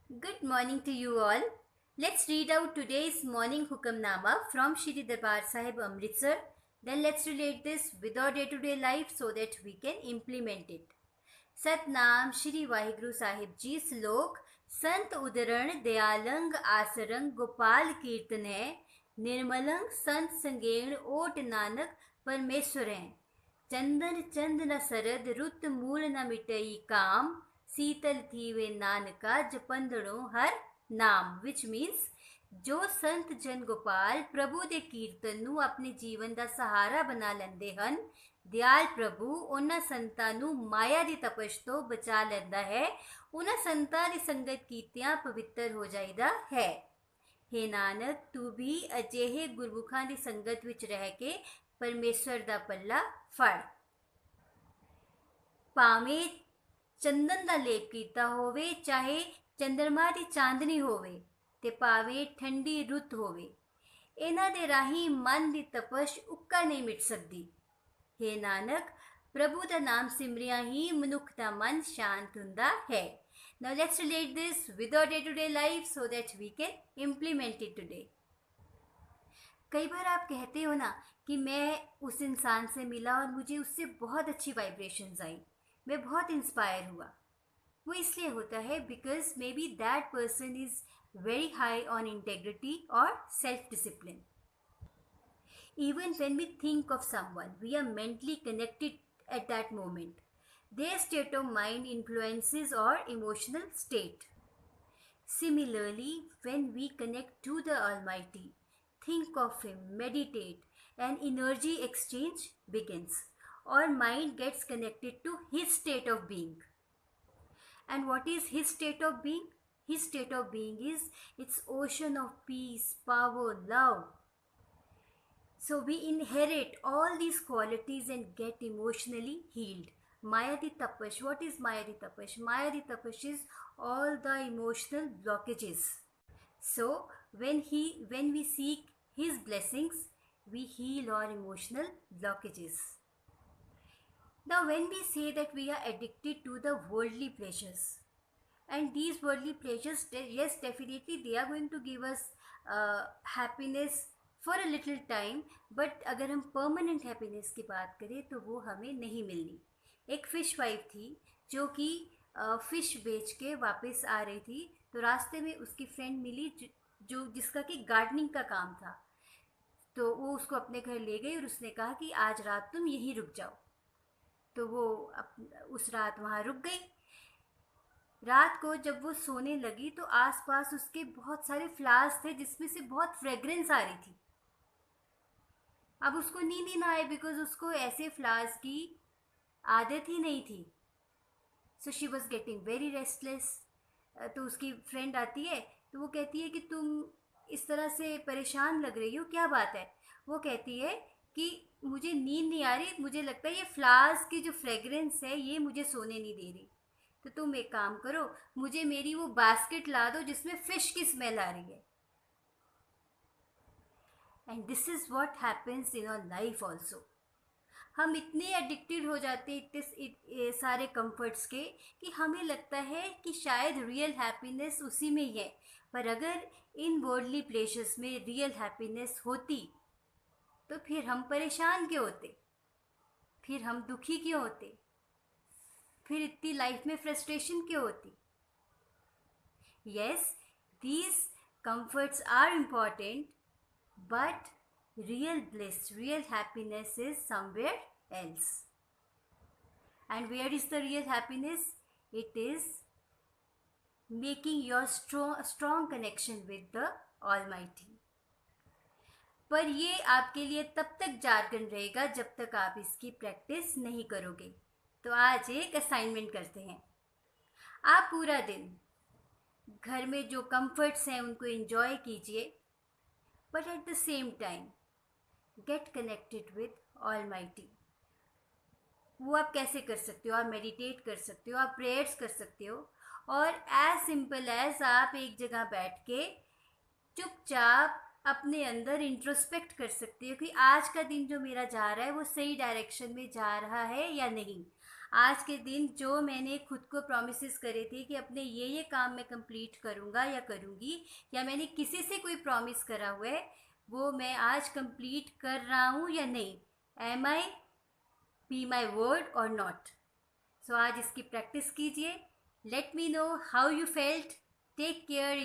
Good morning to you all. Let's read out today's morning Hukamnama from Shri Darbar Sahib Amritsar. Then let's relate this with our day to day life so that we can implement it. Satnam Shri Waheguru Sahib जी श्लोक संत उदरण दयालंग आसरंग गोपाल कीर्तन है निर्मलंग संत संगेण ओट नानक परमेश्वर है चंदन चंद न सरद रुत मूल न मिटई काम शीतल थी वे नानका जपंदड़ो हर नाम विच मीन्स जो संत जन गोपाल प्रभु ਦੇ ਕੀਰਤਨ ਨੂੰ ਆਪਣੇ ਜੀਵਨ ਦਾ ਸਹਾਰਾ ਬਣਾ ਲੈਂਦੇ ਹਨ ਦਿਆਲ ਪ੍ਰਭੂ ਉਹਨਾਂ ਸੰਤਾਂ ਨੂੰ ਮਾਇਆ ਦੀ ਤਪਸ਼ ਤੋਂ ਬਚਾ ਲੈਂਦਾ ਹੈ ਉਹਨਾਂ ਸੰਤਾਂ ਦੀ ਸੰਗਤ ਕੀਤਿਆਂ ਪਵਿੱਤਰ ਹੋ ਜਾਈਦਾ ਹੈ हे ਨਾਨਕ ਤੂੰ ਵੀ ਅਜਿਹੇ ਗੁਰਮੁਖਾਂ ਦੀ ਸੰਗਤ ਵਿੱਚ ਰਹਿ ਕੇ ਪਰਮੇਸ਼ਵਰ ਦਾ ਪੱਲਾ ਫੜ ਭਾਵੇਂ ਚੰਦਨ ਦਾ ਲੇਪ ਕੀਤਾ ਹੋਵੇ ਚਾਹੇ ਚੰਦਰਮਾ ਦੀ ਚਾਂਦਨੀ ਹੋਵੇ ਤੇ ਭਾਵੇਂ ਠੰਡੀ ਰੁੱਤ ਹੋਵੇ ਇਹਨਾਂ ਦੇ ਰਾਹੀਂ ਮਨ ਦੀ ਤਪਸ਼ ਉੱਕਾ ਨਹੀਂ ਮਿਟ ਸਕਦੀ हे नानक प्रभु ਦਾ ਨਾਮ ਸਿਮਰਿਆ ਹੀ ਮਨੁੱਖ ਦਾ ਮਨ ਸ਼ਾਂਤ ਹੁੰਦਾ ਹੈ Now let's relate this with our day-to-day life so that we can implement it today. कई बार आप कहते हो ना कि मैं उस इंसान से मिला और मुझे उससे बहुत अच्छी वाइब्रेशंस आई मैं बहुत इंस्पायर हुआ वो इसलिए होता है because may be that person is very high on integrity और self discipline Even when we think of someone, we are mentally connected at that moment. Their state of mind influences our emotional state. Similarly, when we connect to the Almighty, think of Him, meditate, and energy exchange begins. Our mind gets connected to His state of being. And what is His state of being? His state of being is its ocean of peace, power, love. So we inherit all these qualities and get emotionally healed. Mayadi Tapash. What is Mayadi Tapash? Mayadi Tapash is all the emotional blockages. So when we seek His blessings, we heal our emotional blockages. Now when we say that we are addicted to the worldly pleasures, and these worldly pleasures, yes, definitely they are going to give us happiness for a little time but अगर हम permanent happiness की बात करें तो वो हमें नहीं मिलनी एक फ़िश वाइफ थी जो कि फ़िश बेच के वापस आ रही थी तो रास्ते में उसकी फ्रेंड मिली जो जिसका कि गार्डनिंग का काम था तो वो उसको अपने घर ले गई और उसने कहा कि आज रात तुम यहीं रुक जाओ तो वो उस रात वहाँ रुक गई रात को जब वो सोने लगी तो आसपास उसके बहुत सारे फ्लावर्स थे जिसमें से बहुत फ्रेग्रेंस आ रही थी अब उसको नींद ही ना आए बिकॉज उसको ऐसे फ्लावर्स की आदत ही नहीं थी so she was getting very restless तो उसकी फ्रेंड आती है तो वो कहती है कि तुम इस तरह से परेशान लग रही हो क्या बात है वो कहती है कि मुझे नींद नहीं आ रही मुझे लगता है ये फ्लावर्स की जो फ्रेगरेंस है ये मुझे सोने नहीं दे रही तो तुम एक काम करो मुझे मेरी वो बास्केट ला दो जिसमें फ़िश की स्मेल आ रही है and this is what happens in our life also हम इतने एडिक्टेड हो जाते इतने सारे कंफर्ट्स के कि हमें लगता है कि शायद रियल हैप्पीनेस उसी में ही है पर अगर इन वर्ल्डली प्लेसेस में रियल हैप्पीनेस होती तो फिर हम परेशान क्यों होते फिर हम दुखी क्यों होते फिर इतनी लाइफ में फ्रस्ट्रेशन क्यों होती yes these comforts are important but real bliss, real happiness is somewhere else. And where is the real happiness? It is making your strong connection with the Almighty. पर ये आपके लिए तब तक जार्गन रहेगा जब तक आप इसकी प्रैक्टिस नहीं करोगे तो आज एक असाइनमेंट करते हैं आप पूरा दिन घर में जो कंफर्ट्स हैं उनको एंजॉय कीजिए but at the same time get connected with Almighty. वो आप कैसे कर सकते हो आप मेडिटेट कर सकते हो आप प्रेयर्स कर सकते हो और एज सिंपल एज आप एक जगह बैठ के चुपचाप अपने अंदर इंट्रोस्पेक्ट कर सकते हो कि आज का दिन जो मेरा जा रहा है वो सही डायरेक्शन में जा रहा है या नहीं आज के दिन जो मैंने खुद को प्रॉमिसेस करे थे कि अपने ये काम मैं कंप्लीट करूँगा या करूँगी, या मैंने किसी से कोई प्रॉमिस करा हुआ है, वो मैं आज कंप्लीट कर रहा हूँ या नहीं। Am I be my word or not. सो आज इसकी प्रैक्टिस कीजिए। Let me know how you felt. Take care.